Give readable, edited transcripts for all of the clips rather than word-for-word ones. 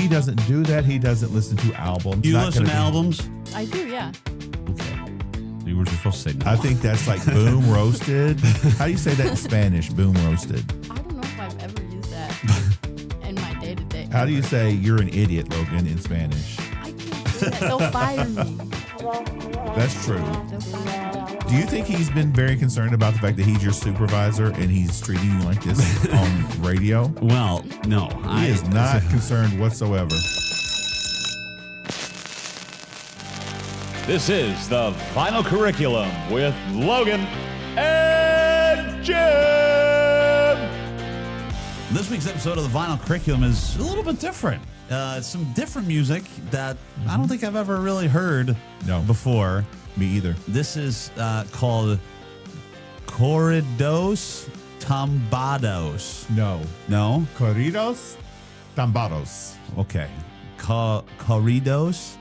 He doesn't do that. He doesn't listen to albums. You listen to albums? I do, yeah. Okay. You were supposed to say no. I think that's like boom roasted. How do you say that in Spanish? Boom roasted. I don't know if I've ever used that in my day-to-day. How do you say you're an idiot, Logan, in Spanish? I can't say that. They'll fire me. That's true. They'll fire me. Do you think he's been very concerned about the fact that he's your supervisor and he's treating you like this on radio? Well, no. He is not concerned whatsoever. This is the Final Curriculum with Logan and Jim. This week's episode of the Vinyl Curriculum is a little bit different. It's some different music that I don't think I've ever really heard before. Me either. This is called Corridos Tumbados. No. Corridos Tumbados. Okay. Corridos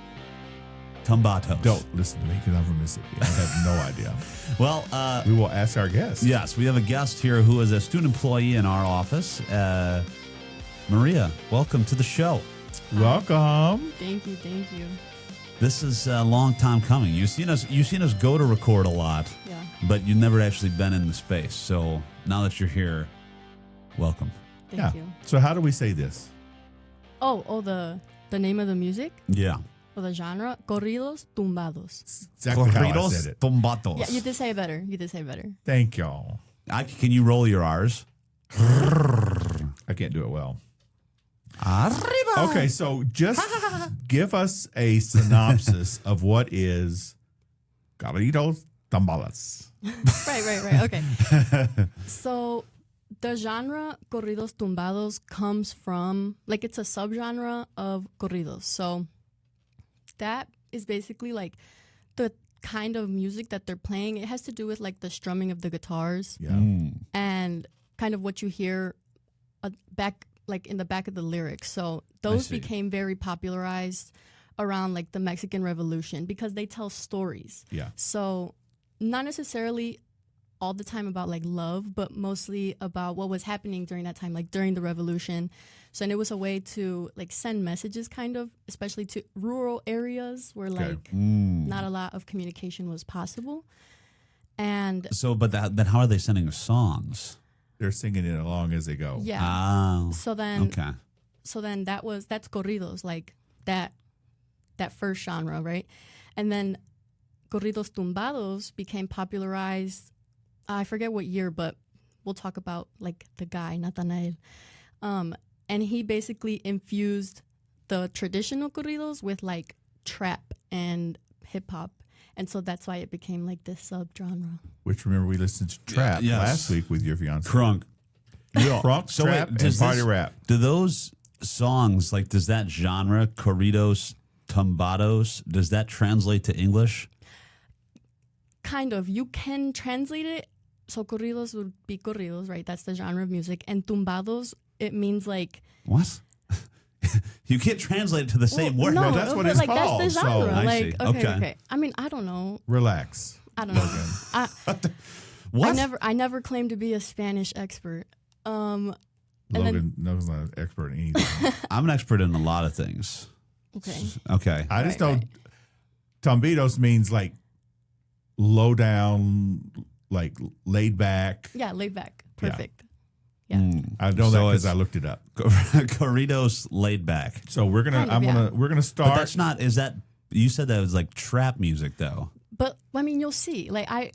Tumbados. Don't listen to me because I'm from Mississippi. I have no idea. Well, we will ask our guest. Yes, we have a guest here who is a student employee in our office. Maria, welcome to the show. Welcome. Thank you. This is a long time coming. You've seen us go to record a lot, but you've never actually been in the space. So now that you're here, welcome. Thank you. So how do we say this? Oh, the name of the music? Yeah. Or the genre? Corridos Tumbados. Exactly how I said it. Tumbados. Yeah, you did say it better. Thank y'all. Can you roll your R's? I can't do it well. Arriba. Okay, so just give us a synopsis of what is Corridos Tumbados. Right. Okay. So the genre Corridos Tumbados comes from, like, it's a subgenre of corridos. So that is basically like the kind of music that they're playing. It has to do with like the strumming of the guitars and kind of what you hear back, like in the back of the lyrics. So those became very popularized around like the Mexican Revolution because they tell stories. Yeah. So not necessarily all the time about like love, but mostly about what was happening during that time, like during the revolution. So, and it was a way to like send messages kind of, especially to rural areas where like not a lot of communication was possible. And so, but then how are they sending us songs? They're singing it along as they go. Yeah. Oh. So then that's corridos, like that first genre, right? And then Corridos Tumbados became popularized, I forget what year, but we'll talk about like the guy, Natanael. And he basically infused the traditional corridos with like trap and hip hop. And so that's why it became like this subgenre. Which, remember, we listened to Trap last week with your fiance. Crunk. Crunk, Trap, and Party Rap. Do those songs, like, does that genre, Corridos Tumbados, does that translate to English? Kind of. You can translate it. So corridos would be corridos, right? That's the genre of music. And tumbados, it means like... What? You can't translate it to the same word. No, that's what it's like, called. That's the genre. So, I see. Okay. I mean, I don't know. Relax. I don't know. What? I never claimed to be a Spanish expert. Logan knows not an expert in anything. I'm an expert in a lot of things. Okay. I just know Tumbados means like low down, like laid back. Yeah, laid back. Perfect. Yeah. I know that because I looked it up. Corridos laid back. So we're gonna start. But that's not. Is that you said that was like trap music though? But I mean, you'll see. Like I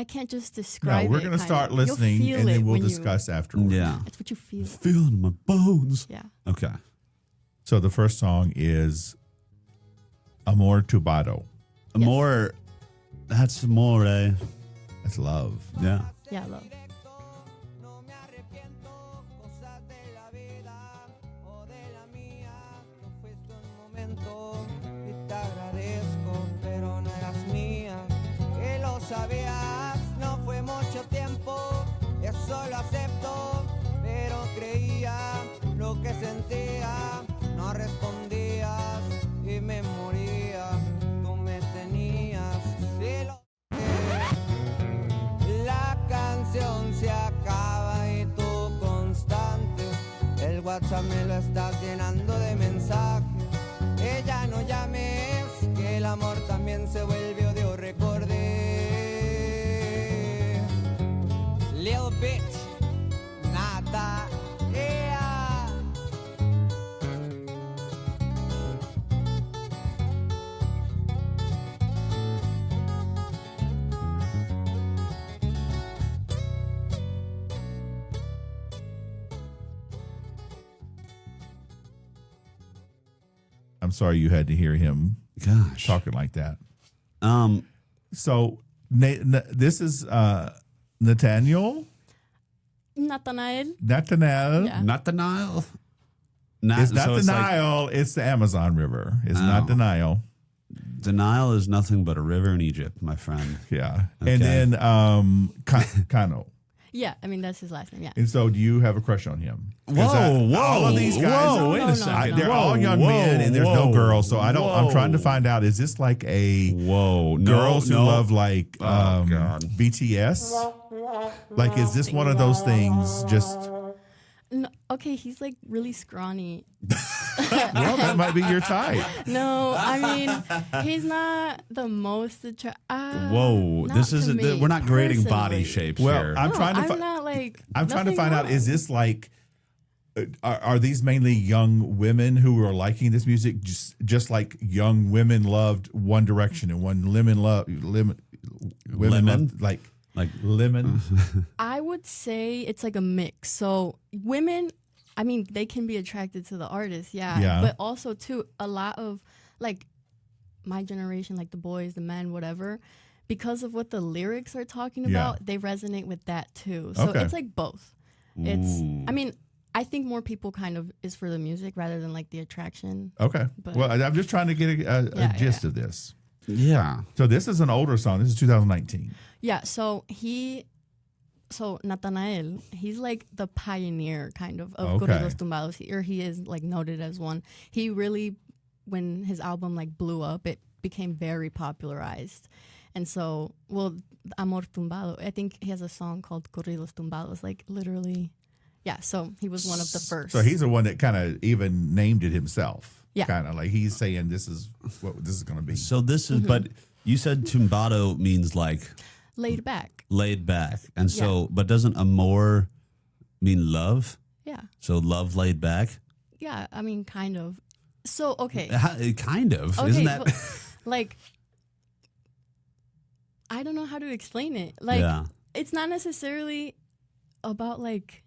can't just describe. No, we're gonna start listening and then we'll discuss afterwards. Yeah, that's what you feel. Feel in my bones. Yeah. Okay. So the first song is Amor Tubado. Amor. That's amore. That's love. Yeah. Yeah, love. Sabías, no fue mucho tiempo, eso lo acepto, pero creía lo que sentía, no respondías y me moría, tú me tenías, sí lo sé. La canción se acaba y tú constante, el WhatsApp me lo estás llenando de mensajes. amor también se vuelve odio, recordé. Little bitch, nada, yeah. I'm sorry you had to hear him Gosh. talking like that. Um, So this is Natanael. Natanael. Natanael. Yeah. not the Nile. It's not so the it's like- Nile. It's the Amazon River. It's Oh. not the Nile. the Nile is nothing but a river in Egypt, my friend. Yeah. Okay. And then Cano. Yeah, I mean that's his last name. Yeah. And so, do you have a crush on him? 'Cause Whoa, all of these guys, whoa, wait No, a no, second. they're no. all young men, and there's no girls. So I don't. I'm trying to whoa. find out: is this like a Whoa, no, girls who no. love like Oh, God. BTS? Like, is this one of those things? Just No, okay, he's like really scrawny. well, that might be your type. No, I mean he's not the most attractive. Whoa, this isn't. We're not grading body personally. shapes Well, here. I'm trying to. I'm not like. I'm trying to nothing find out: wrong. is this like? Are these mainly young women who are liking this music, just like young women loved One Direction and one women Lemon? loved like lemon? I would say it's like a mix. So women, I mean, they can be attracted to the artist, Yeah. but also too a lot of like my generation, like the boys, the men, whatever. Because of what the lyrics are talking Yeah. about, they resonate with that too. So Okay. it's like both. It's, I mean, I think more people kind of is for the music rather than like the attraction. Okay. But- Well, I'm just trying to get a Yeah, gist yeah. of this. Yeah. So this is an older song. This is 2019. Yeah, so Natanael, he's like the pioneer kind of Okay. Corridos Tumbados, or he is like noted as one. He really, when his album like blew up, it became very popularized. And so, well, Amor Tumbado, I think he has a song called Corridos Tumbados, like literally, yeah, so he was one of the first. So he's the one that kind of even named it himself. Yeah. Kind of like he's saying this is what this is going to be. So this is, but you said tumbado means like Laid back, laid back, and so, but doesn't amor mean love? yeah. So love laid back. Yeah, I mean, kind of. So, okay. Kind of, Okay, isn't that? but, like, I don't know how to explain it. Like, Yeah. it's not necessarily about like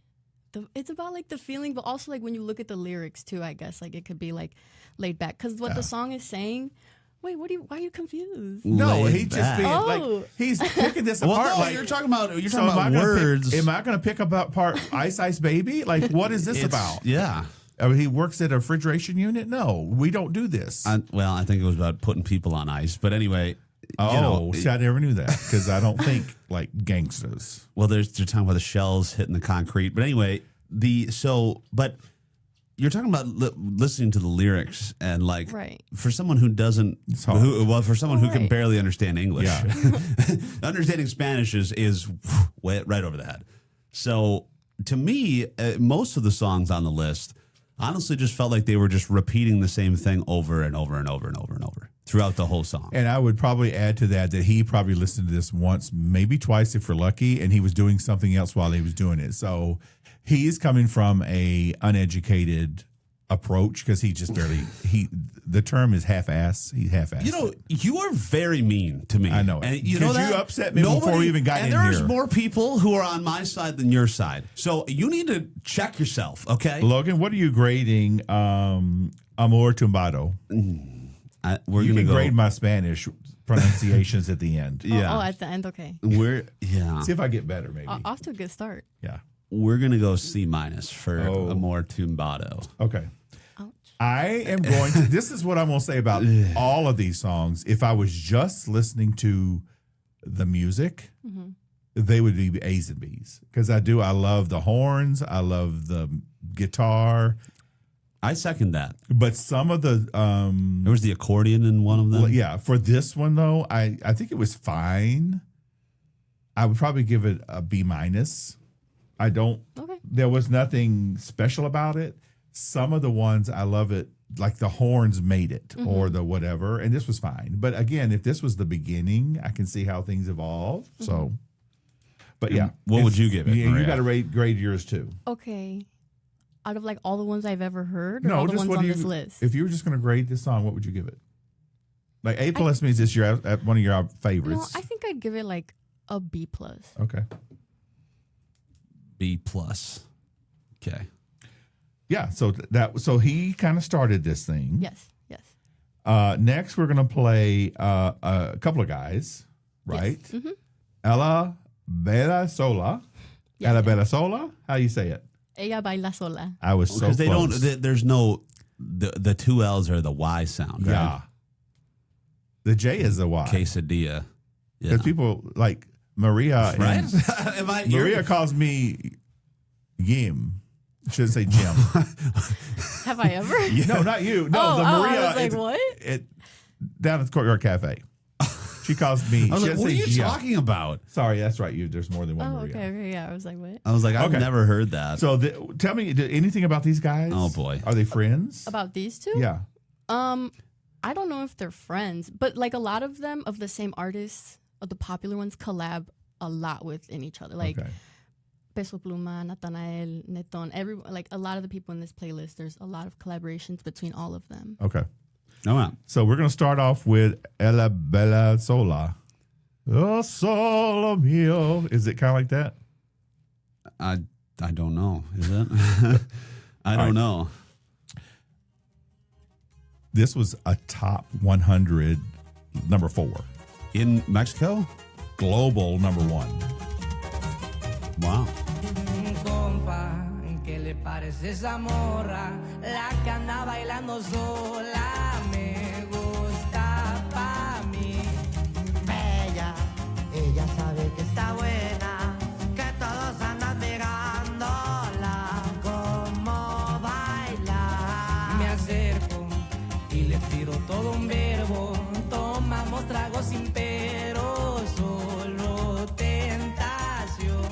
it's about like the feeling, but also like when you look at the lyrics too. I guess like it could be like laid back because what the song is saying. Wait, why are you confused? No, Laid he's just back. being Oh. like he's picking this Well, apart. no, like, you're talking about so am I gonna words. am I going to pick apart Ice Ice Baby? Like, what is this It's- about? Yeah. I mean, he works at a refrigeration unit. No, we don't do this. I think it was about putting people on ice. But anyway, oh, you know, see, I never knew that because I don't think like gangsters. well, they're talking about the shells hitting the concrete. But anyway, but you're talking about listening to the lyrics and like Right. for someone who doesn't, hard. for someone who can Right. barely understand English, Yeah. understanding Spanish is right over the head. So to me, most of the songs on the list honestly just felt like they were just repeating the same thing over and over and over and over and over throughout the whole song. And I would probably add to that he probably listened to this once, maybe twice if we're lucky, and he was doing something else while he was doing it. So he's coming from a uneducated approach because he just barely the term is half-ass. He's half-assed. You know, you are very mean to me. I know it. And you know 'Cause that? you upset me before we even got and in there's here. more people who are on my side than your side. So you need to check yourself, okay? Logan, what are you grading Amor Tumbado? We're You gonna can go. grade my Spanish pronunciations at the end. Yeah. Oh, at the end, okay. See if I get better, maybe. Off to a good start. Yeah. We're gonna go C- for Oh. Amor Tumbado. Okay. Ouch. I am going to. This is what I'm going to say about all of these songs. If I was just listening to the music, they would be A's and B's because I love the horns. I love the guitar. I second that. But some of the, There was the accordion in one of them. well, yeah, for this one though, I think it was fine. I would probably give it a B minus. I don't. Okay. There was nothing special about it. Some of the ones I love it. like the horns made it or the whatever, and this was fine. But again, if this was the beginning, I can see how things evolve. So, but yeah, What would you give it, Yeah, you Maria? got to grade yours too. Okay. Out of like all the ones I've ever heard, or No, all the just ones what on do you? this list? If you were just going to grade this song, what would you give it? Like A plus means it's your one of your No, favorites. I think I'd give it like a B+. Okay. B plus. Okay. Yeah. So he kind of started this thing. Yes. Next, we're going to play a couple of guys, right? Yes. Mm-hmm. Ella Bella Sola. Yeah, Ella yeah. Bella Sola. How do you say it? Ella baila sola. I was so Because they close. don't. There's no. The two L's are the Y sound. Right? Yeah. The J is the Y. Quesadilla. Yeah. Because people like Maria. Right? And Am I? Maria calls me Jim. Shouldn't say Jim. Have I ever? No, not you. No, Oh, the I Maria. was like, what? Down at the Courtyard Cafe. She calls me. I was she like, doesn't what are say you Gia. talking about? Sorry, that's right. There's more than one Oh, Maria. okay. Yeah, I was like, what? I was like, I've Okay. never heard that. So tell me anything about these guys. Oh, boy. Are they friends? About these two? Yeah. I don't know if they're friends, but like a lot of them of the same artists, of the popular ones, collab a lot within each other. Like Okay. Peso Pluma, Natanael, Neton, like a lot of the people in this playlist, there's a lot of collaborations between all of them. Okay. No, wow. So we're going to start off with Ella Bella Sola. Oh, solo mio. Is it kind of like that? I don't know. Is it? I don't know. This was a top 100 number 4. In Mexico? Global number 1. Wow. Compa, ¿qué le parece esa morra? La que anda bailando sola me gusta pa' mí. Bella, ella sabe que está buena, que todos andan mirándola como baila. Me acerco y le tiro todo un verbo, tomamos tragos sin pero, solo tentación.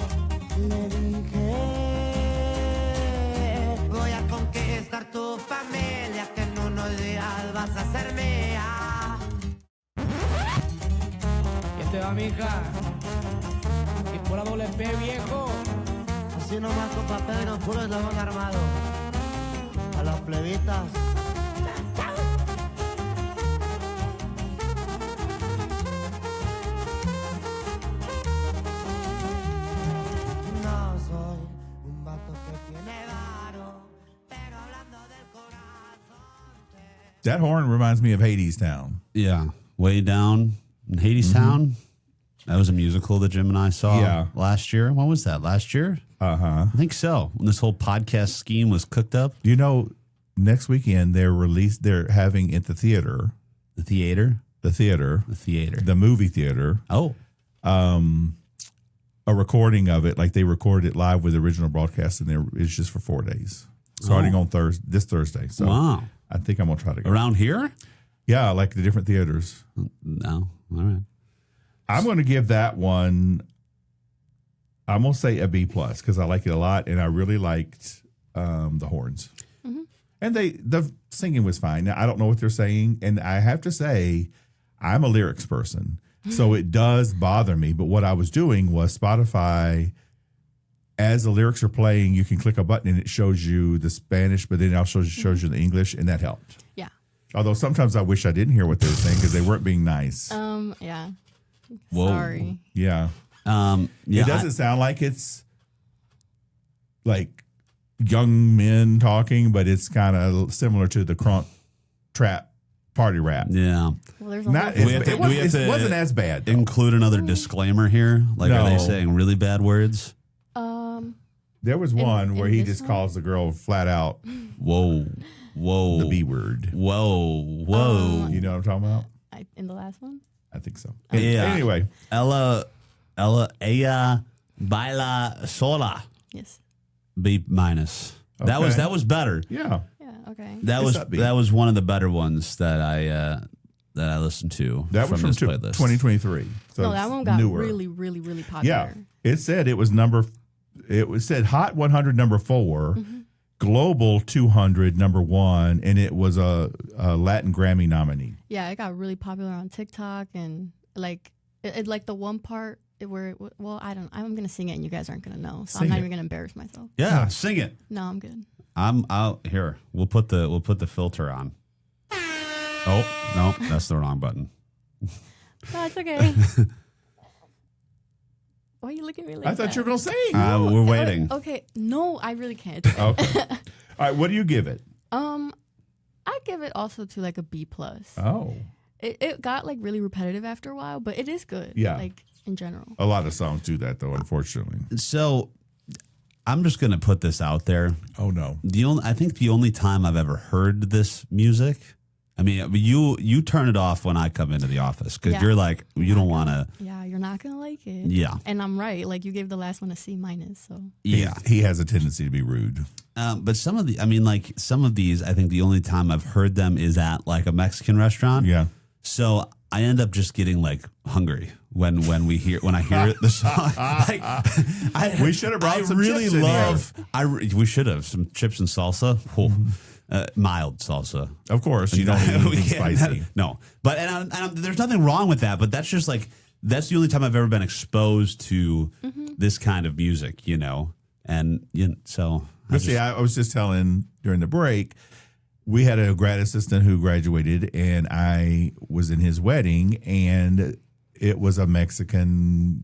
Le dije, voy a conquistar tu familia, que en unos días vas a ser mía. Y este va, mija, y por la doble P, viejo. Así nomás con papel y puro Eslabon Armado. A los plebitas. No soy un vato que tiene varo, pero hablando del corazón. That horn reminds me of Hades Town. Yeah. Way down in Hades Town. That was a musical that Jim and I saw Yeah. last year. When was that? Last year? Uh-huh. I think so. When this whole podcast scheme was cooked up. You know, next weekend they're having at the theater, The theater. the movie theater, Oh. a recording of it. Like they recorded it live with the original broadcast, and it's just for 4 days, starting on this Thursday. So Wow. I think I'm gonna try to go. Around here? Yeah, like the different theaters. No. All right. I'm going to give that one. I'm going to say a B plus because I like it a lot, and I really liked the horns. And the singing was fine. Now, I don't know what they're saying, and I have to say, I'm a lyrics person, so it does bother me. But what I was doing was Spotify, as the lyrics are playing, you can click a button and it shows you the Spanish, but then it also shows you the English, and that helped. Yeah. Although sometimes I wish I didn't hear what they were saying because they weren't being nice. Yeah. Whoa. Sorry. Yeah. Yeah. It doesn't sound like it's like young men talking, but it's kind of similar to the crunk trap party rap. Yeah. Well, there's a Not, whole it, do we have to wasn't as bad. Though. Include another disclaimer here. Like, are they No. saying really bad words? There was one where in he this just one? calls the girl flat out Whoa. Whoa. the B word. Whoa. Whoa. You know what I'm talking about? in the last one. I think so. Yeah. Anyway, Ella, baila sola. Yes. B minus. That Okay. was better. yeah. Yeah. Okay. That It's was upbeat. one of the better ones that I listened to. That was from this playlist. 2023. So No, that it's one got newer. really, really, really Yeah. popular. It said it was said Hot 100 number 4, Global 200 #1, and it was a Latin Grammy nominee. Yeah, it got really popular on TikTok, and like it like the one part where I'm gonna sing it and you guys aren't gonna know, so Sing I'm not it. even gonna embarrass myself. Yeah, sing it. No, I'm good. I'm out here. We'll put the filter on. Oh no, that's the wrong button. No, it's okay. Why are you looking at me like I thought that? you were going to sing. We're waiting. Okay, no, I really can't. It's okay. Okay. All right, what do you give it? I give it also to like a B plus. Oh, It got like really repetitive after a while, but it is good. Yeah. Like in general. a lot of songs do that, though, unfortunately. So I'm just gonna put this out there. Oh, no. I think the only time I've ever heard this music, I mean, you turn it off when I come into the office because Yeah. you're like, you don't want to. Yeah, you're not gonna like it. Yeah. And I'm right. Like you gave the last one a C minus, so Yeah. He has a tendency to be rude. But some of these, I think the only time I've heard them is at like a Mexican restaurant. Yeah. So I end up just getting like hungry when I hear the song. Like, We should have brought some really chips in love. We should have some chips and salsa. Mild salsa. Of course, you don't need We anything can't- spicy. No, but there's nothing wrong with that. But that's just like that's the only time I've ever been exposed to this kind of music, And so, But see, I was just telling during the break, we had a grad assistant who graduated, and I was in his wedding, and it was a Mexican.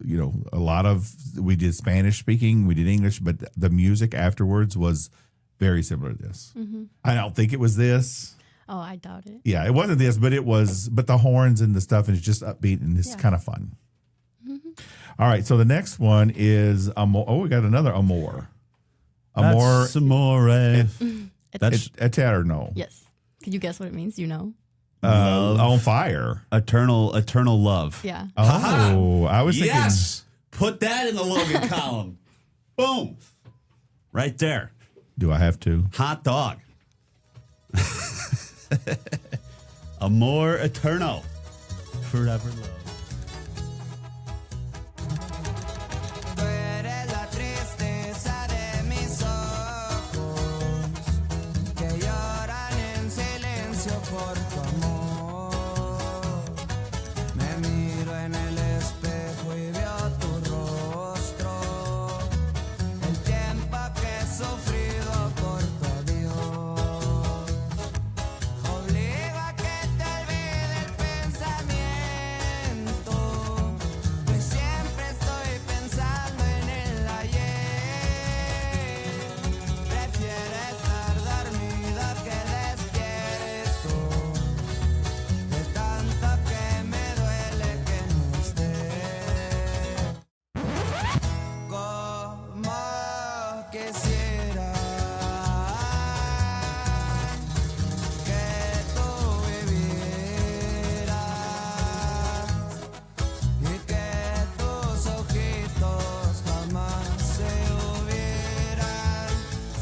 We did Spanish speaking, we did English, but the music afterwards was very similar to this. I don't think it was this. oh, I doubt it. Yeah, it wasn't this, but it was. But the horns and the stuff is just upbeat, and it's Yeah. kind of fun. All right, so the next one is Amor. Oh, we got another Amor. Amor that's amore. That's Eterno. Yes. Could you guess what it means? You know? On fire. eternal love. Yeah. Oh, I was thinking. Yes, put that in the Logan column. Boom, right there. Do I have to? Hot dog. Amor eterno. Forever love. Tú eres la tristeza de mis ojos, que lloran en silencio por tu amor. Me miro en el espejo y veo tu rostro, el tiempo que he sufrido por tu adiós. Obligo a que te olvide el pensamiento, pues siempre estoy pensando en el ayer. Prefiero estar dormido que despierto, de tanto que me duele que no estés. Como quisiera que tú vivieras y que tus ojitos jamás se hubieran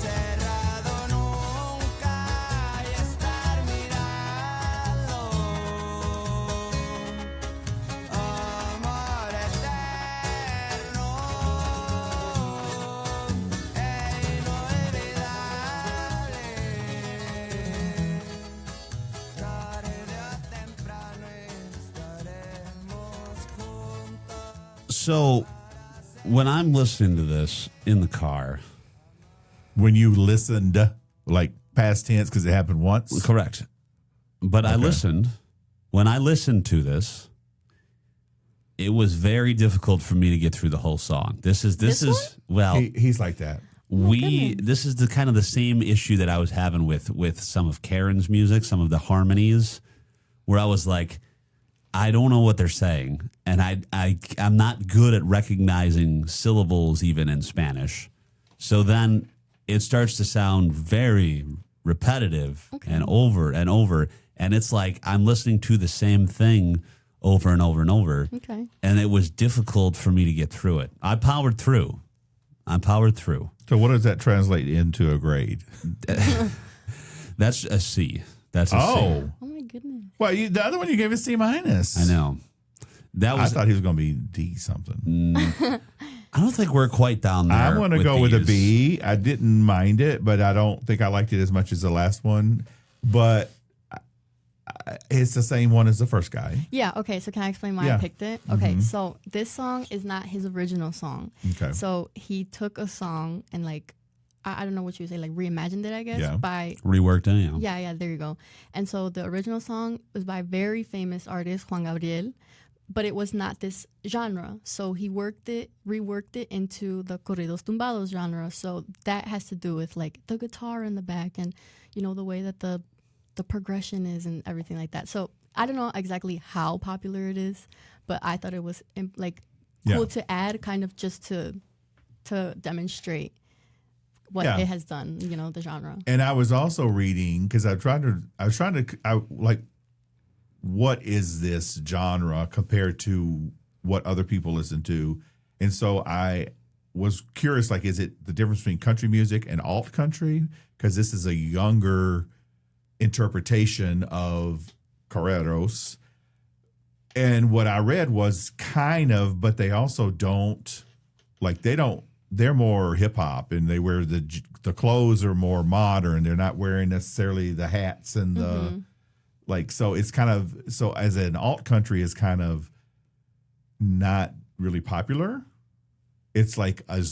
cerrado nunca y estar mirando. Amor eterno e inolvidable. Tarde o temprano estaremos juntos. So, when I'm listening to this in the car, When you listened, like past tense, because it happened once. correct. But I listened. When I listened to this, it was very difficult for me to get through the whole song. This is well, He's like that. this is the kind of the same issue that I was having with some of Karen's music, some of the harmonies, where I was like, I don't know what they're saying, and I'm not good at recognizing syllables even in Spanish. So then it starts to sound very repetitive and over, and it's like I'm listening to the same thing over and over and over. Okay. And it was difficult for me to get through it. I powered through. So what does that translate into a grade? That's a C. That's a C. Oh, Oh my goodness. well, the other one you gave a C minus. I know. That I was thought he was going to be D something. I don't think we're quite down there. I'm going to go with a these. B. I didn't mind it, but I don't think I liked it as much as the last one. But it's the same one as the first guy. Yeah, okay, so can I explain why Yeah. I picked it? Okay, so this song is not his original song. Okay. So he took a song and like, I don't know what you would say, like reimagined it, I guess, Yeah. by, Reworked anyhow. yeah, there you go. And so the original song was by a very famous artist, Juan Gabriel, but it was not this genre. So he reworked it into the Corridos Tumbados genre. So that has to do with like the guitar in the back and, you know, the way that the progression is and everything like that. So I don't know exactly how popular it is, but I thought it was like cool Yeah. to add, kind of just to demonstrate what Yeah. it has done, you know, the genre. And I was also reading because I was trying to like, what is this genre compared to what other people listen to? And so I was curious, like, is it the difference between country music and alt country? Because this is a younger interpretation of Corridos. And what I read was kind of, but they also don't, like, they're more hip hop and they wear the clothes are more modern. They're not wearing necessarily the hats and the, like, so it's kind of, so as an alt country is kind of not really popular. It's like a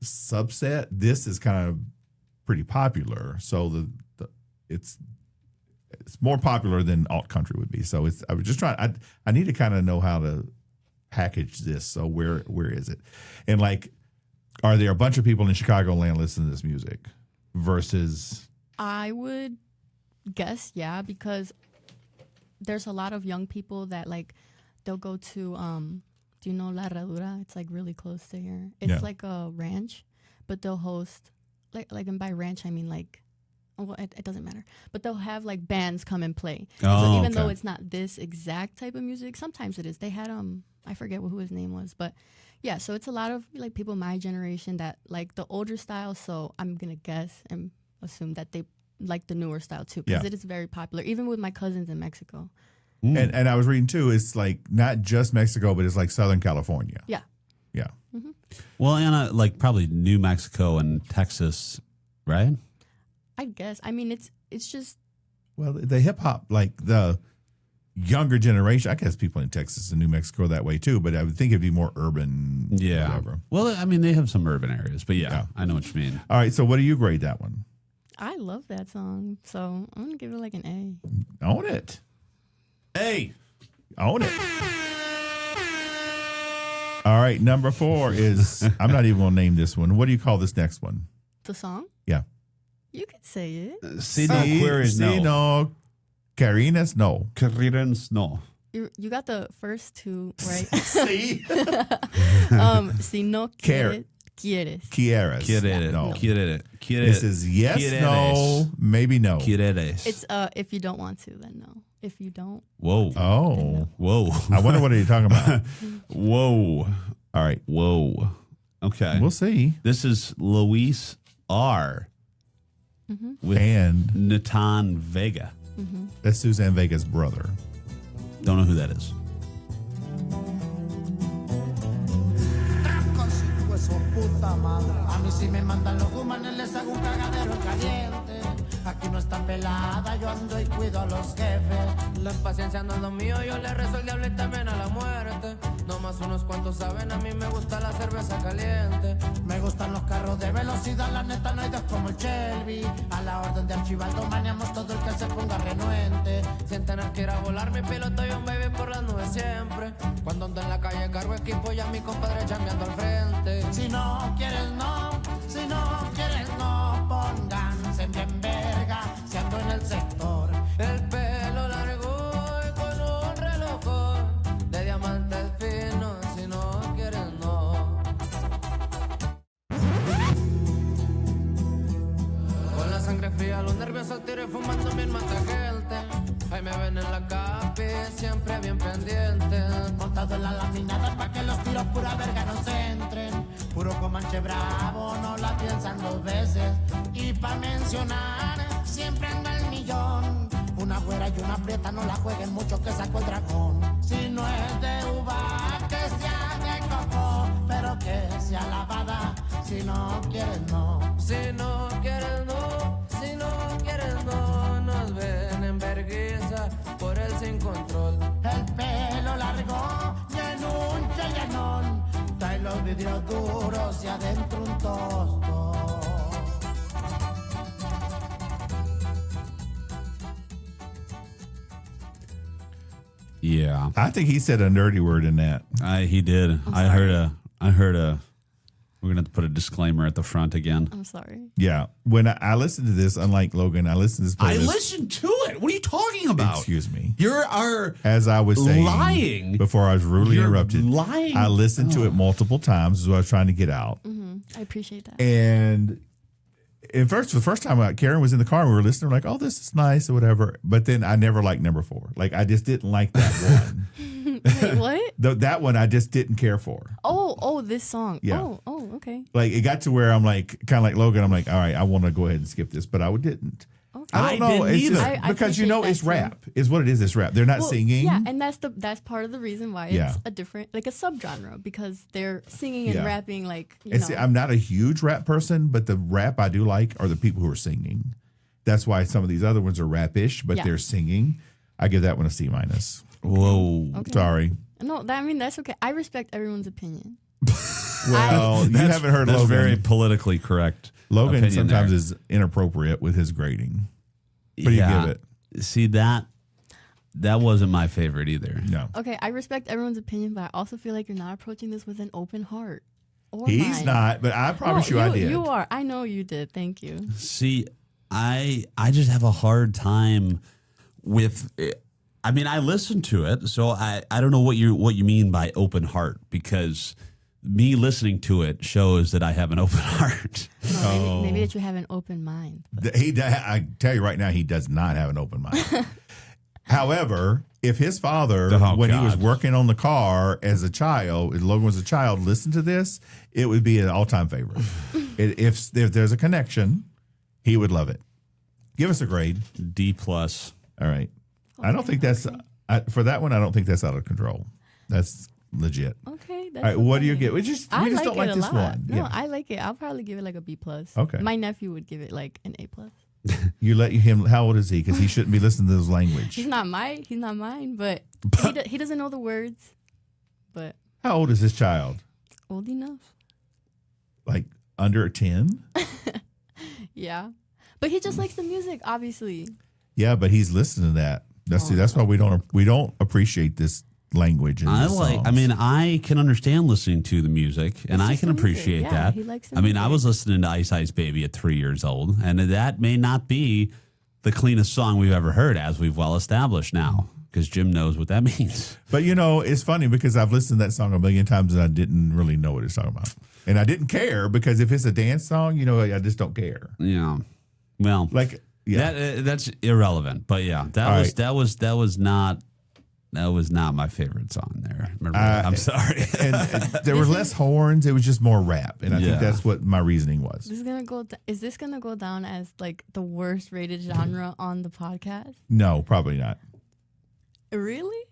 subset. This is kind of pretty popular. So it's more popular than alt country would be. So I was just trying, I need to kind of know how to package this. So where is it? And like, are there a bunch of people in Chicagoland listening to this music versus? I would guess, yeah, because there's a lot of young people that like they'll go to do you know La Herradura? It's like really close to here. It's like a ranch, but they'll host like and by ranch I mean like, well, it doesn't matter, but they'll have like bands come and play. So even though it's not this exact type of music, sometimes it is. They had I forget who his name was, but yeah, so it's a lot of like people my generation that like the older style. So I'm gonna guess and assume that they like the newer style too, because it is very popular, even with my cousins in Mexico. And I was reading too, it's like not just Mexico, but it's like Southern California. Yeah. Yeah. Well, Anna, like probably New Mexico and Texas, right? I guess. I mean, it's just. Well, the hip hop, like the younger generation, I guess people in Texas and New Mexico are that way too, but I would think it'd be more urban. Yeah. Whatever. Well, I mean, they have some urban areas, but yeah, I know what you mean. All right. So what do you grade that one? I love that song, so I'm gonna give it like an A. Own it. Hey, Own it. All right. Number 4 is, I'm not even going to name this one. What do you call this next one? The song? Yeah. You could say it. see no queries, no. no. Carinas, no. Carriras, no. You got the first two right. See? Si no Care. quieres. Quieres. Quiere, No. quiere. This is yes, Quieres. no, maybe no. Quieres. It's if you don't want to, then no. If you don't, Whoa. Oh. Whoa. I wonder what are you talking about. Whoa. All right. Whoa. Okay. We'll see. This is Luis R. With And Neton Vega. that's Suzanne Vega's brother. Don't know who that is. Con su hijo de su puta madre. A mí si me mandan los humanos les hago un cagadero caliente. Aquí no está pelada, yo ando y cuido a los jefes. La paciencia no es lo mío, yo le rezo al diablo y también a la muerte. No más unos cuantos saben, a mí me gusta la cerveza caliente. Me gustan los carros de velocidad, la neta no hay dos como el Shelby. A la orden de Archibaldo maneamos todo el que se ponga renuente. Sin tener que ir a volar, mi piloto y un baby por las nubes siempre. Cuando ando en la calle cargo equipo y a mi compadre chambeando al frente. Si no quieres no, si no quieres no, pónganse bien verga, si ando en el sector. El pelo largo y con un reloj de diamantes finos, si no quieres no. Con la sangre fría, los nervios al tiro y fumando mi mata gente. Ahí me ven en la capi, siempre bien pendiente. Montado en la laminada pa' que los tiros pura verga no se entren. Puro comanche bravo, no la piensan dos veces. Y pa' mencionar, siempre anda el millón. Una güera y una prieta, no la jueguen mucho que sacó el dragón. Si no es de uva, que sea de coco, pero que Si no quieres, no. Si no quieres no, si no quieres no, nos ven en vergüenza por el sin control. El pelo largo, llenón, llenón. Trae los vidrios duros y adentro un tosto. Yeah, I think he said a nerdy word in that. he did. I heard a. We're gonna have to put a disclaimer at the front again. I'm sorry. Yeah. When I listened to this, unlike Logan, I listened to this I playlist. listened to it. What are you talking about? Excuse me. You're As I was saying lying before I was rudely You're interrupted. lying. I listened to it multiple times as I was trying to get out. I appreciate that. And the first time Karen was in the car and we were listening, we're like, oh, this is nice or whatever. But then I never liked number 4. Like, I just didn't like that one. Wait, what? That one I just didn't care for. Oh, this song. Yeah. Oh, okay. Like, it got to where I'm like, kind of like Logan, I'm like, all right, I want to go ahead and skip this, but I didn't. Okay. I don't I know. didn't It's just either. I because appreciate it's that too. rap. Is what it is. It's rap. They're not Well, singing. Yeah, and that's part of the reason why it's Yeah. a different, like a subgenre, because they're singing and Yeah. rapping like, you And know. see, I'm not a huge rap person, but the rap I do like are the people who are singing. That's why some of these other ones are rap-ish, but Yeah. they're singing. I give that one a C-. Whoa. Okay. Sorry. No, that's okay. I respect everyone's opinion. Well, you haven't heard That's Logan. very politically correct. Logan opinion sometimes there. is inappropriate with his grading. What do you give it? See, that wasn't my favorite either. No. Okay, I respect everyone's opinion, but I also feel like you're not approaching this with an open heart. Or He's mind. not, but I promise No, you I did. You are. I know you did. Thank you. See, I just have a hard time with. I mean, I listened to it, so I don't know what you mean by open heart, because me listening to it shows that I have an open heart. No, maybe that you have an open mind. I tell you right now, he does not have an open mind. However, if his father, Oh, when he was God. working on the car as a child, and Logan was a child, listened to this, it would be an all-time favorite. if there's a connection, he would love it. Give us a grade. D+. All right. I don't think that's for that one. I don't think that's out of control. That's legit. Okay. All right. What do you get? We just don't it like a this lot. one. No, Yeah. I like it. I'll probably give it like a B+. Okay. My nephew would give it like an A+. You let him. How old is he? Because he shouldn't be listening to this language. He's not mine, but he doesn't know the words. But How old is this child? old enough. Like under 10? Yeah. But he just likes the music, obviously. Yeah, but he's listening to that. That's why we don't appreciate this language. In these songs. I can understand listening to the music, and I just can the music. appreciate Yeah, that. he likes the I music. was listening to Ice Ice Baby at 3 years old, and that may not be the cleanest song we've ever heard, as we've well established now, because Jim knows what that means. But it's funny because I've listened to that song a million times and I didn't really know what it's talking about, and I didn't care because if it's a dance song, I just don't care. Yeah. Well, Like, yeah, that's irrelevant. But yeah, that was not my favorite song there. Remember, I'm sorry. and there were less horns. It was just more rap, and I Yeah. think that's what my reasoning was. Is this gonna go down as like the worst rated genre on the podcast? No, probably not. Really?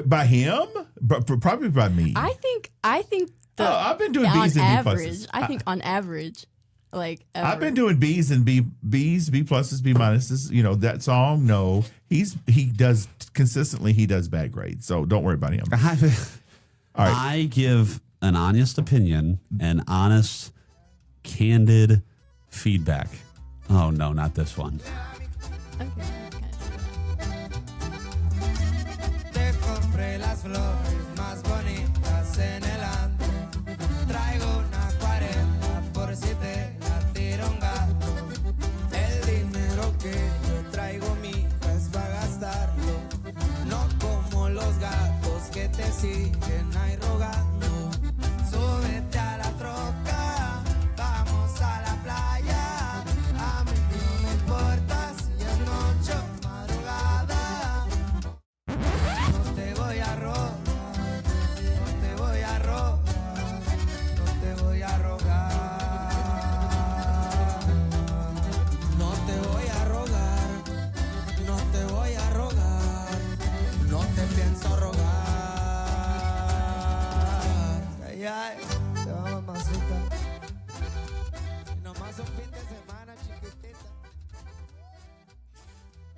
By him, but probably by me. I think I've been doing on B's and B average. pluses. I think on average, like I've been doing B's and B pluses, B minuses. That song. No, he does consistently. He does bad grades, so don't worry about him. All right. I give an honest opinion and honest, candid feedback. Oh no, not this one. Okay. Te compré las flores más bonitas en el antro. Traigo una 40 por si te la tira un gato. El dinero que yo traigo, mija, es para gastarlo. No como los gatos que te siguen ahí rogando. Súbete a la troca, vamos a la playa. A mí no me importa si es noche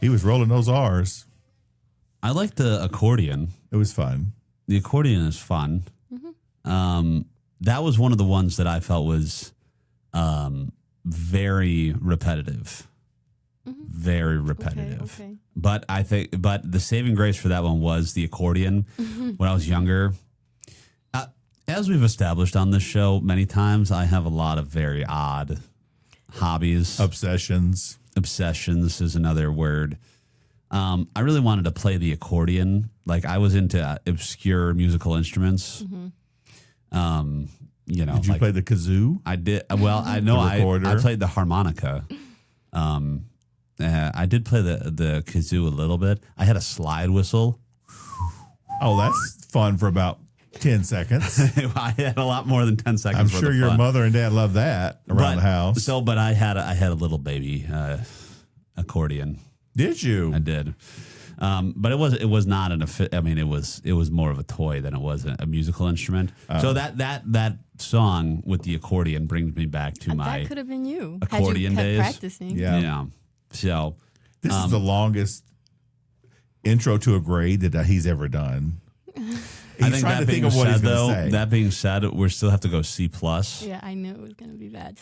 He was rolling those R's. I like the accordion. It was fun. The accordion is fun. That was one of the ones that I felt was very repetitive. Very repetitive. Okay. But the saving grace for that one was the accordion. When I was younger, as we've established on this show many times, I have a lot of very odd hobbies. Obsessions. Obsessions is another word. I really wanted to play the accordion. Like I was into obscure musical instruments. You know, Did you play the kazoo? I did. Well, I know I played the harmonica. I did play the kazoo a little bit. I had a slide whistle. Oh, that's fun for about 10 seconds. I had a lot more than 10 seconds. I'm sure your mother and dad loved that around the house. But I had a little baby accordion. Did you? I did. But it was not it was more of a toy than it was a musical instrument. So that song with the accordion brings me back to my that could have been you accordion had you kept days. practicing. Yeah. So this is the longest intro to a grade that he's ever done. I think trying to think of what he's going to say. That being said, we still have to go C+. Yeah, I knew it was going to be bad.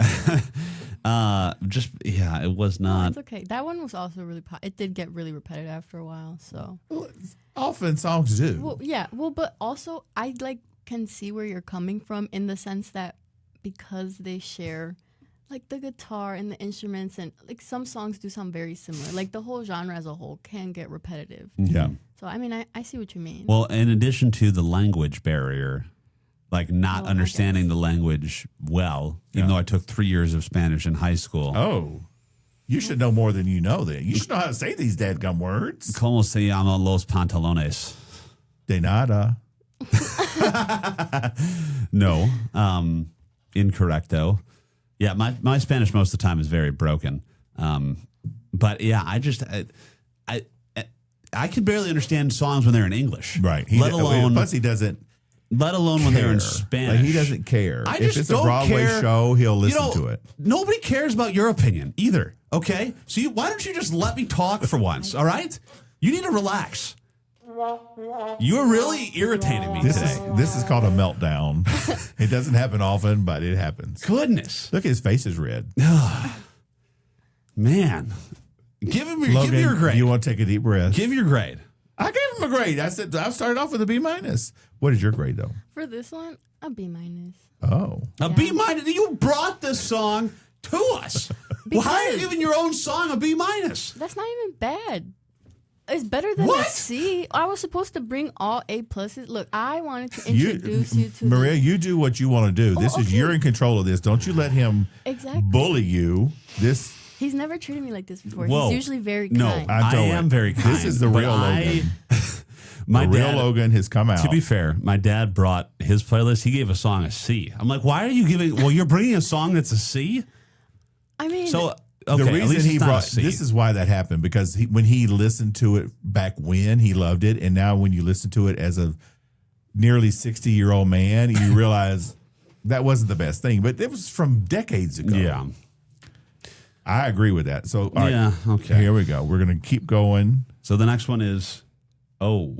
It was not. It's okay. That one was also really. It did get really repetitive after a while. So Often songs do. well, yeah. Well, but also I can see where you're coming from in the sense that because they share like the guitar and the instruments and like some songs do sound very similar. Like the whole genre as a whole can get repetitive. Yeah. So I mean, I see what you mean. Well, in addition to the language barrier, like not Well, I understanding guess. the language well, even though I took 3 years of Spanish in high school. Oh, you should know more than you know then. You should know how to say these dadgum words. Como se llaman los pantalones? De nada. No, incorrecto. Yeah, my Spanish most of the time is very broken. But yeah, I can barely understand songs when they're in English. Right. Plus he doesn't let alone when they're in care. Spanish. Like, he doesn't care. I If just it's a don't Broadway care. show, he'll listen to it. Nobody cares about your opinion either. Okay, so why don't you just let me talk for once? All right, you need to relax. You're really irritating me today. This is called a meltdown. It doesn't happen often, but it happens. Goodness, Look, his face is red. man, give Logan, your grade. You want to take a deep breath? Give your grade. I gave him a grade. I said I started off with a B minus. What is your grade though? For this one, a B minus. Oh, A B minus. You brought this song to us. Why are you giving your own song a B minus? That's not even bad. It's better than What? a C. I was supposed to bring all A pluses. Look, I wanted to introduce you to Maria. You do what you want to do. This is okay. you're in control of this. Don't you let him Exactly. bully you. This He's never treated me like this before. Whoa. He's usually very No, kind. I know am it. very kind. This is the but real Logan. My the real dad, Logan has come out. To be fair, my dad brought his playlist. He gave a song a C. I'm like, why are you giving? Well, you're bringing a song that's a C. I mean, So the okay, at reason least he it's not a brought C. this is why that happened because when he listened to it back when he loved it, and now when you listen to it as a nearly 60-year-old man, you realize that wasn't the best thing. But it was from decades ago. Yeah. I agree with that. So all right, Yeah, okay. here we go. We're gonna keep going. So the next one is the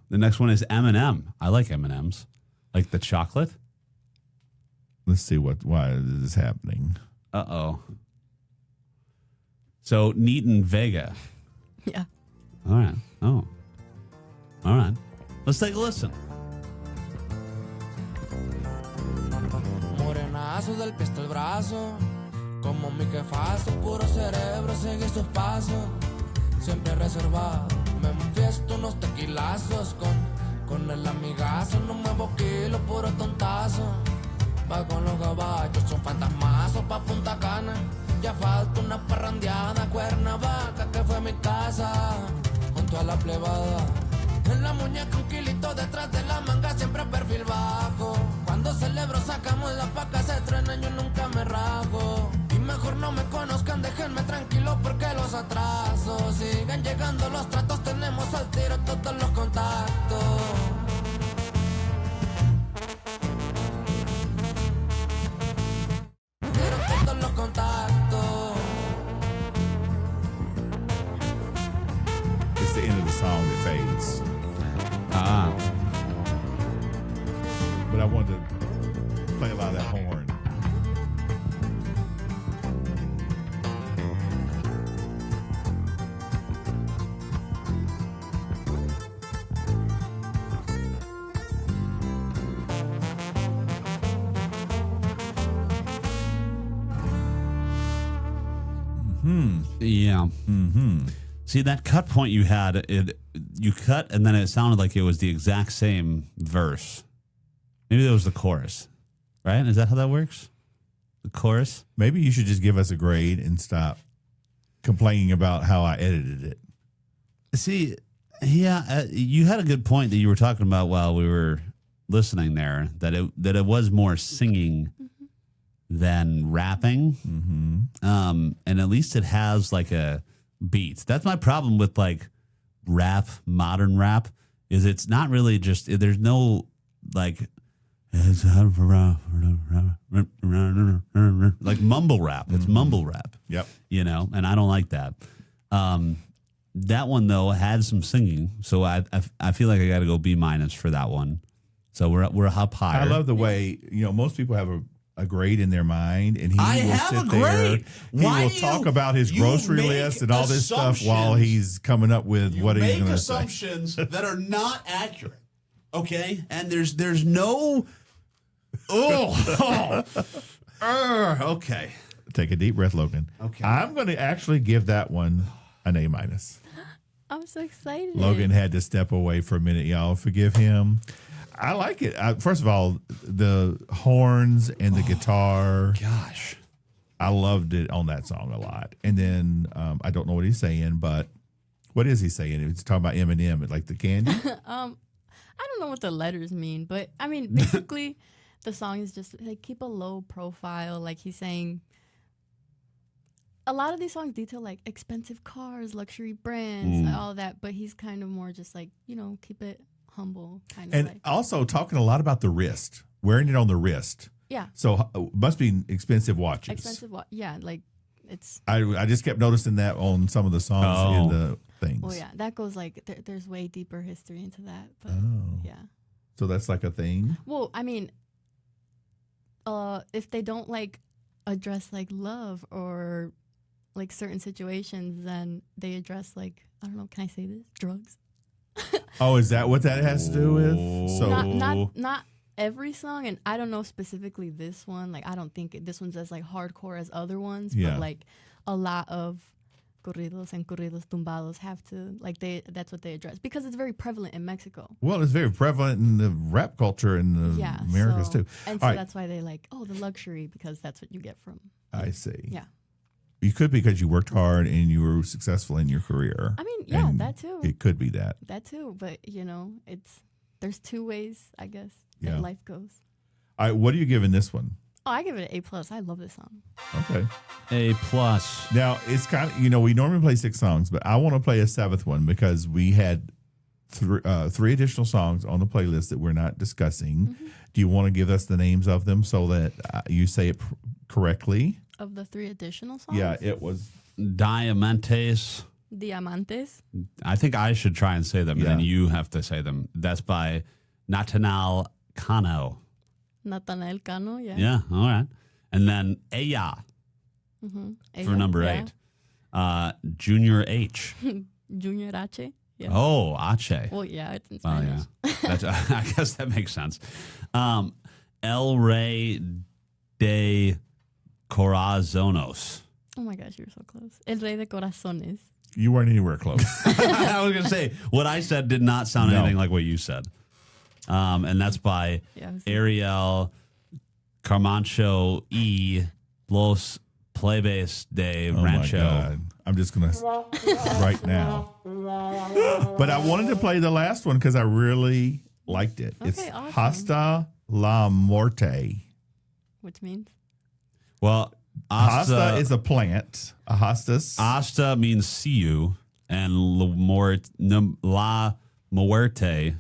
next one is M&M. I like M&Ms, like the chocolate. Let's see why this is happening. So Neton Vega. yeah. All right. Oh. All right. Let's take a listen. Morenazo del pie hasta el brazo, como mi jefazo, puro cerebro, sigue sus pasos, siempre reservado, me enfiesto unos tequilazos, con el amigazo, no muevo kilo, puro tontazo, va con los caballos, son fantasmazos pa' Punta Cana, ya falta una parrandeada, Cuernavaca, que fue mi casa, junto a la plebada. En la muñeca un kilito detrás de la manga, siempre perfil bajo. Cuando celebro sacamos la paca, se truenan, yo nunca me rajo. Y mejor no me conozcan, déjenme tranquilo porque los atraso. Sigan llegando los tratos, tenemos al tiro todos los contactos. Tiro todos los contactos. song that fades. Ah. But I wanted to play a lot of that horn. Yeah. Mm-hmm. See, that cut point you had, you cut and then it sounded like it was the exact same verse. Maybe that was the chorus, right? Is that how that works? The chorus? Maybe you should just give us a grade and stop complaining about how I edited it. See, yeah, you had a good point that you were talking about while we were listening there, that it was more singing than rapping. And at least it has like a beat. That's my problem with like rap, modern rap, is it's not really just, there's no like mumble rap. It's mumble rap. Yep. You know, and I don't like that. That one though had some singing, so I feel like I got to go B- for that one. So we're up higher. I love the way, most people have a grade in their mind, and he I will have sit a there. grade. He Why will do talk you- about his you grocery make list and all this stuff while assumptions. he's coming up with what he's make going to say. assumptions that are not accurate. Okay, and there's no. Okay. Take a deep breath, Logan. Okay. I'm going to actually give that one an A-. I'm so excited. Logan had to step away for a minute, y'all. Forgive him. I like it. First of all, the horns and the guitar. Gosh. I loved it on that song a lot. And then I don't know what he's saying, but what is he saying? He's talking about M&M, like the candy. I don't know what the letters mean, but I mean, basically, the song is just like keep a low profile. Like he's saying, a lot of these songs detail like expensive cars, luxury brands, all that. But he's kind of more just like, keep it humble, kind of. And like. also talking a lot about the wrist, wearing it on the wrist. Yeah. So must be expensive watches. Expensive yeah, like it's. I just kept noticing that on some of the songs in the things. Oh yeah, that goes like there's way deeper history into that. But yeah. So that's like a thing. Well, I mean, if they don't like address like love or like certain situations, then they address like, I don't know, can I say this? Drugs. Oh, is that what that has to do with? So Not every song, and I don't know specifically this one. Like I don't think this one's as like hardcore as other ones, Yeah. but like a lot of corridos and corridos tumbados have to that's what they address because it's very prevalent in Mexico. well, it's very prevalent in the rap culture in the Americas so, too. And All so right. that's why they like, the luxury, because that's what you get from. I see. Yeah. You could because you worked hard and you were successful in your career. I mean, yeah, And that too. It could be that. That too, but there's two ways, I guess, Yeah. that life goes. All right, what are you giving this one? Oh, I give it an A+. I love this song. Okay. A+. Now, it's kind of, we normally play 6 songs, but I want to play a 7th one because we had 3 additional songs on the playlist that we're not discussing. Do you want to give us the names of them so that you say it correctly? Of the 3 additional songs? Yeah, it was. Diamantes. Diamantes. I think I should try and say them, and then Yeah. you have to say them. That's by Natanael Cano. Natanael Cano, yeah. Yeah, all right. And then Ella for number 8. Junior H. Junior H. Yeah. Oh, Ache. Well, yeah, it's in Oh, Spanish. yeah. That's, I guess that makes sense. El Rey de Corazonos. Oh my gosh, you're so close. El Rey de Corazones. You weren't anywhere close. I was going to say, what I said did not sound No. anything like what you said. And that's by Yeah, Ariel Carmancho y Los Plebes de Oh Rancho. my God. I'm just going to right now. But I wanted to play the last one because I really liked it. Okay, It's awesome. Hasta la Muerte. Which means? Well, Hasta is a plant. A hostas. Hasta means see you, and La Muerte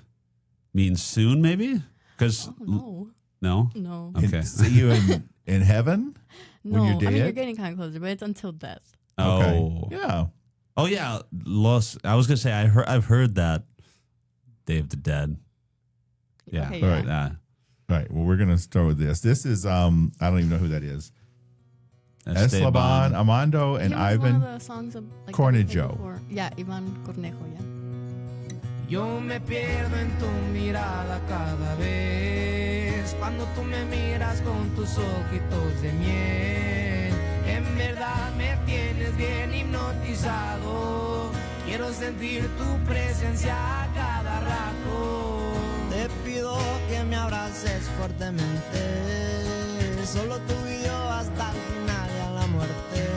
means soon, maybe? Because Oh, no? no. Okay. And see you in heaven No. when you're I mean, you're dead. getting kind of closer, but it's until death. Oh. Okay. Yeah. Oh yeah, Los. I was gonna say I've heard that Day of the Dead. Yeah. Okay, All right. Yeah. All right. Well, we're gonna start with this. This is I don't even know who that is. Eslabon Armado and He was Ivan. one of the songs of, like, Cornejo. before. Yeah, Ivan Cornejo, yeah. Yo me pierdo en tu mirada cada vez cuando tú me miras con tus ojitos de miel. En verdad me tienes bien hipnotizado. Quiero sentir tu presencia a cada rato. Te pido que me abraces fuertemente, solo tú y yo hasta el final y a la muerte.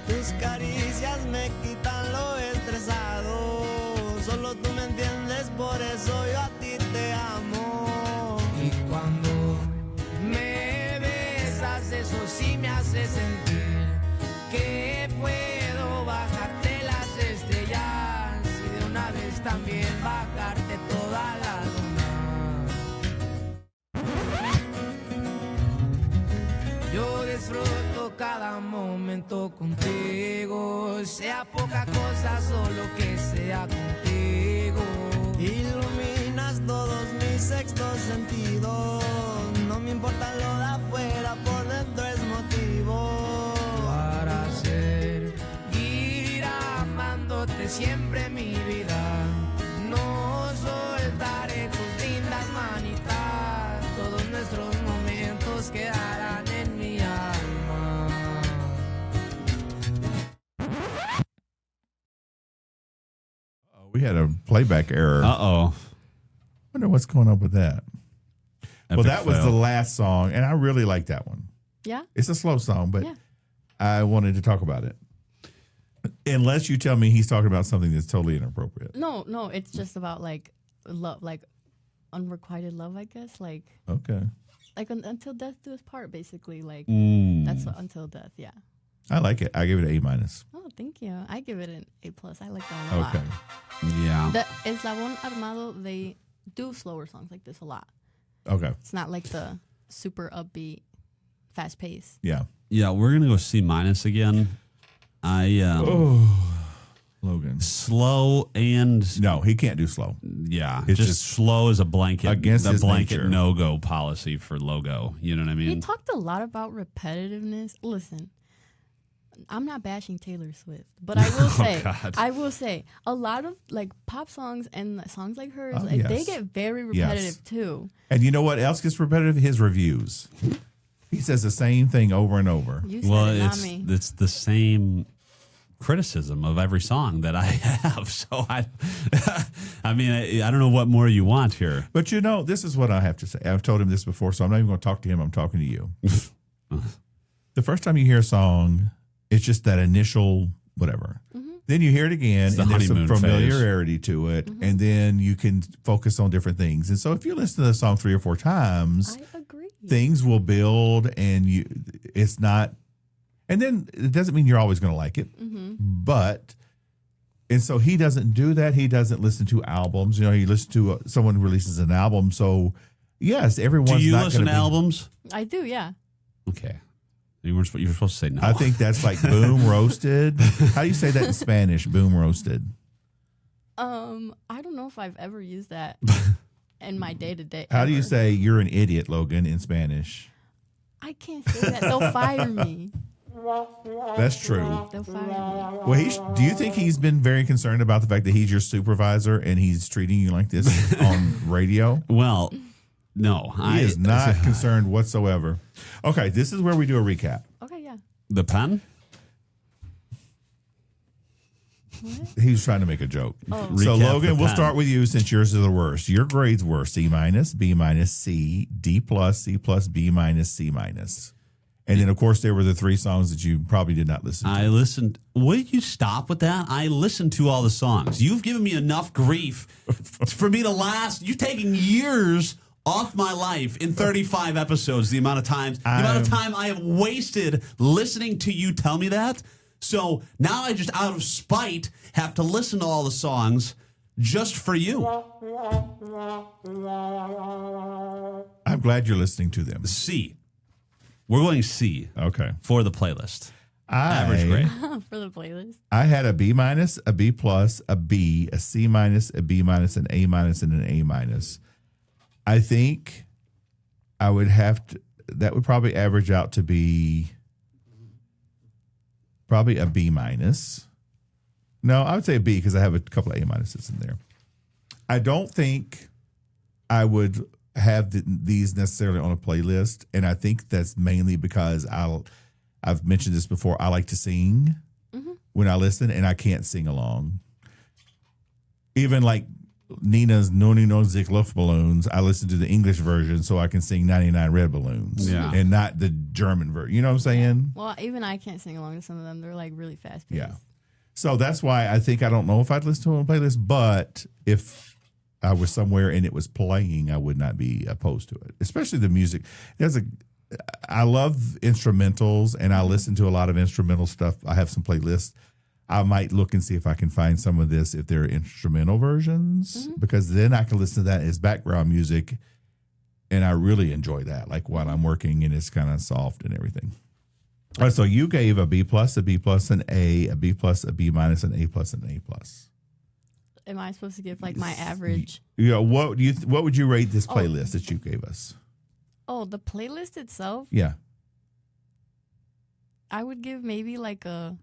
Tus caricias me quitan lo estresado, solo tú me entiendes, por eso yo a ti te amo. Y cuando me besas, eso sí me hace sentir que puedo bajarte las estrellas y de una vez también bajarte toda la luna. Yo disfruto cada momento contigo, sea poca cosa, solo que sea contigo. Iluminas todos mis sextos sentidos, no me importa lo de afuera, por dentro es motivo Para seguir amándote siempre, mi vida, no soltaré tus lindas manitas, todos nuestros momentos quedarán en mi alma. We had a playback error. Uh-oh. Wonder what's going on with that. Well, Epic that was fail. the last song, and I really like that one. Yeah? It's a slow song, but Yeah. I wanted to talk about it. Unless you tell me he's talking about something that's totally inappropriate. No, it's just about, like, love, like, unrequited love, I guess. Like Okay. until death do us part, basically. Like, Mm. that's what, until death, yeah. I like it. I give it an A-. Oh, thank you. I give it an A+. I like that one a Okay. lot. Yeah. The Eslabon Armado, they do slower songs like this a lot. Okay. It's not like the super upbeat, fast pace. Yeah. Yeah, we're gonna go C- again. Logan. Slow and No, he can't do slow. yeah, It's just just slow as a blanket against the his blanket nature. no-go policy for logo. You know what I He mean? talked a lot about repetitiveness. Listen, I'm not bashing Taylor Swift, but I will say, God. a lot of, like, pop songs and songs like hers, Oh, like, they yes. get very repetitive Yes. too. And you know what else gets repetitive? His reviews. He says the same thing over and over. You said Well, it, not me. it's the same criticism of every song that I have. So I mean, I don't know what more you want here. But you know, this is what I have to say. I've told him this before, so I'm not even going to talk to him. I'm talking to you. The first time you hear a song, it's just that initial whatever. Then you hear it again, the and there's some honeymoon phase. familiarity to it, and then you can focus on different things. And so if you listen to the song 3 or 4 times, I agree. things will build, and it's not. And then it doesn't mean you're always going to like it, but. And so he doesn't do that. He doesn't listen to albums. You know, he listens to someone who releases an album. So, yes, everyone's Do you not listen gonna to be- albums? I do, yeah. Okay. You were supposed to say no. I think that's like boom roasted. How do you say that in Spanish? Boom roasted. I don't know if I've ever used that in my day to day. How do you say you're an idiot, Logan, in Spanish? I can't say that. They'll fire me. That's true. They'll fire me. Well, do you think he's been very concerned about the fact that he's your supervisor and he's treating you like this on radio? Well, no. He is not concerned whatsoever. Okay, this is where we do a recap. Okay, yeah. The pen? He was trying to make a joke. Oh. So, Recap Logan, the we'll pen. start with you since yours are the worst. Your grades were C-, B-, C, D+, C+, B-, C-. And then, of course, there were the 3 songs that you probably did not listen to. I listened. Would you stop with that? I listened to all the songs. You've given me enough grief for me to last. You've taken years off my life in 35 episodes. The amount of time I have wasted listening to you tell me that. So now I just, out of spite, have to listen to all the songs just for you. I'm glad you're listening to them. C. We're going C Okay. for the playlist. Average grade. for the playlist. I had a B minus, a B plus, a B, a C minus, a B minus, an A minus, and an A minus. I think I would have to, that would probably average out to be probably a B minus. No, I would say a B because I have a couple of A minuses in there. I don't think I would have these necessarily on a playlist, and I think that's mainly because I've mentioned this before. I like to sing when I listen, and I can't sing along. Even like Nina's "Noni no Sich Luftballons," I listen to the English version so I can sing 99 Red Balloons, and not the German version. You know what I'm saying? Well, even I can't sing along to some of them. They're like really fast paced. Yeah. So that's why I think I don't know if I'd listen to it on a playlist, but if I was somewhere and it was playing, I would not be opposed to it, especially the music. I love instrumentals, and I listen to a lot of instrumental stuff. I have some playlists. I might look and see if I can find some of this if they're instrumental versions, because then I can listen to that as background music, and I really enjoy that, like while I'm working, and it's kind of soft and everything. All right, so you gave a B plus, an A, a B plus, a B minus, an A plus, and an A plus. Am I supposed to give like my average? Yeah, what would you rate this playlist that you gave us? Oh, the playlist itself? Yeah. I would give maybe like an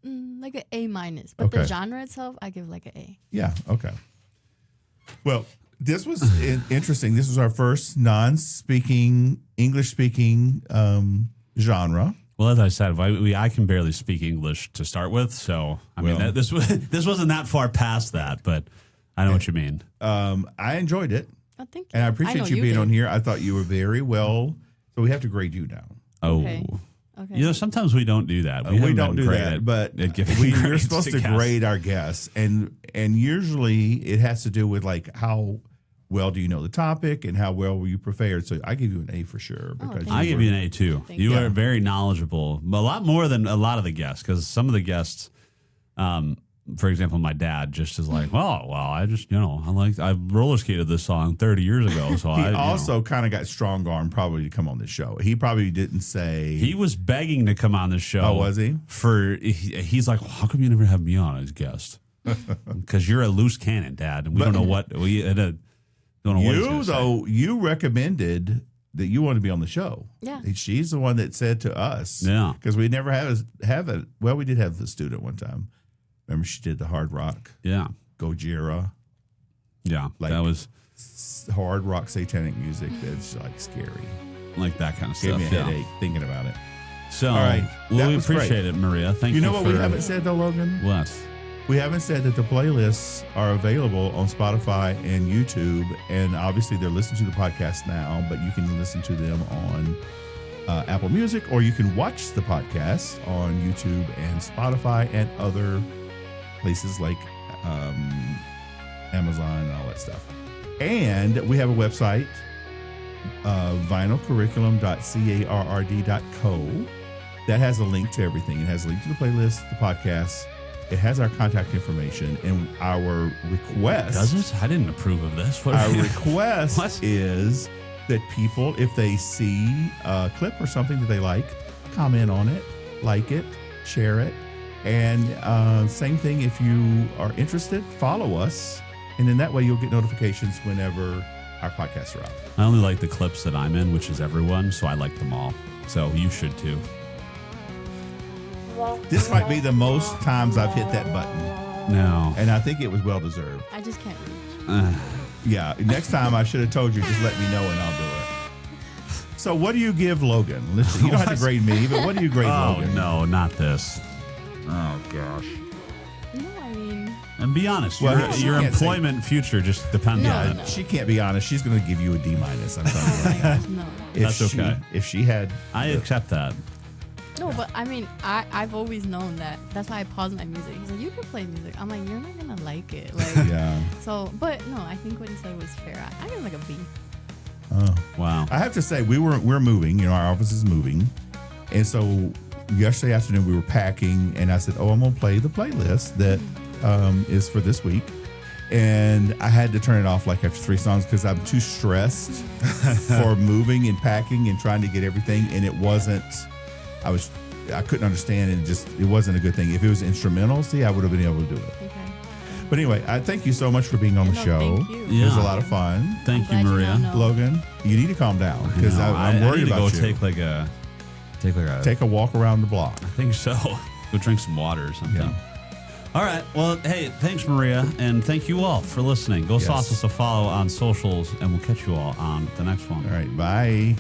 A minus, but the genre itself, I give like an A. Yeah. Okay. Well, this was interesting. This was our first non-speaking English-speaking genre. Well, as I said, I can barely speak English to start with, so I mean this wasn't that far past that, but I know what you mean. I enjoyed it. Oh, thank you. And I appreciate you being on here. I thought you were very well. So we have to grade you now. Oh. Okay. You know, sometimes we don't do that. We don't do that, but we're supposed to grade our guests. And usually it has to do with like how well do you know the topic and how well were you prepared. So I give you an A for sure. Because I give you an A too. You are very knowledgeable, a lot more than a lot of the guests, because some of the guests, for example, my dad just is like, well, I just, I roller skated this song 30 years ago. So he also kind of got strong armed probably to come on this show. He probably didn't say. He was begging to come on the show. Oh, was he? He's like, well, how come you never have me on as guest? Because you're a loose cannon, Dad, and we don't know what we don't know. You recommended that you want to be on the show. Yeah, she's the one that said to us. Yeah, because we never have a. Well, we did have the student one time. Remember, she did the hard rock. Yeah, Gojira. Yeah, like that was hard rock satanic music. That's like scary, like that kind of stuff. Gave me a headache thinking about it. So, all right, well, we appreciate it, Maria. Thank you. You know what we haven't said though, Logan? What? We haven't said that the playlists are available on Spotify and YouTube, and obviously they're listening to the podcast now, but you can listen to them on Apple Music, or you can watch the podcast on YouTube and Spotify and other places like Amazon and all that stuff. And we have a website, vinylcurriculum.carrd.co, that has a link to everything. It has a link to the playlist, the podcast. It has our contact information, and our request. Does it? I didn't approve of this. Our request is that people, if they see a clip or something that they like, comment on it, like it, share it. And same thing, if you are interested, follow us. And then that way you'll get notifications whenever our podcasts are out. I only like the clips that I'm in, which is everyone, so I like them all. So you should too. This might be the most times I've hit that button. No. And I think it was well deserved. I just can't reach. Yeah. Next time I should have told you, just let me know and I'll do it. So what do you give Logan? Listen, you don't have to grade me, but what do you grade Logan? No, not this. Oh, gosh. No, I mean. And be honest, well, your employment future just depends on it. No. She can't be honest. She's going to give you a D minus. I'm telling you. No. That's okay. If she had. I accept that. No, but I mean, I've always known that. That's why I paused my music. He's like, you can play music. I'm like, you're not going to like it. Like, yeah. So, but no, I think what he said was fair. I give him like a B. Oh, wow. I have to say, we're moving. Our office is moving. And so yesterday afternoon we were packing, and I said, I'm going to play the playlist that is for this week. And I had to turn it off like after 3 songs because I'm too stressed for moving and packing and trying to get everything. And it wasn't, I couldn't understand it. It wasn't a good thing. If it was instrumental, see, I would have been able to do it. Okay. But anyway, I thank you so much for being on the No, show. thank you. It was a Yeah. lot of fun. Thank you, glad you Maria. now know. Logan, you need to calm down because I'm I worried need to about go you. take a Take a walk around the block. I think so. Go drink some water or something. Yeah. All right. Well, hey, thanks, Maria. And thank you all for listening. Go Yes. sauce us a follow on socials, and we'll catch you all on the next one. All right. Bye.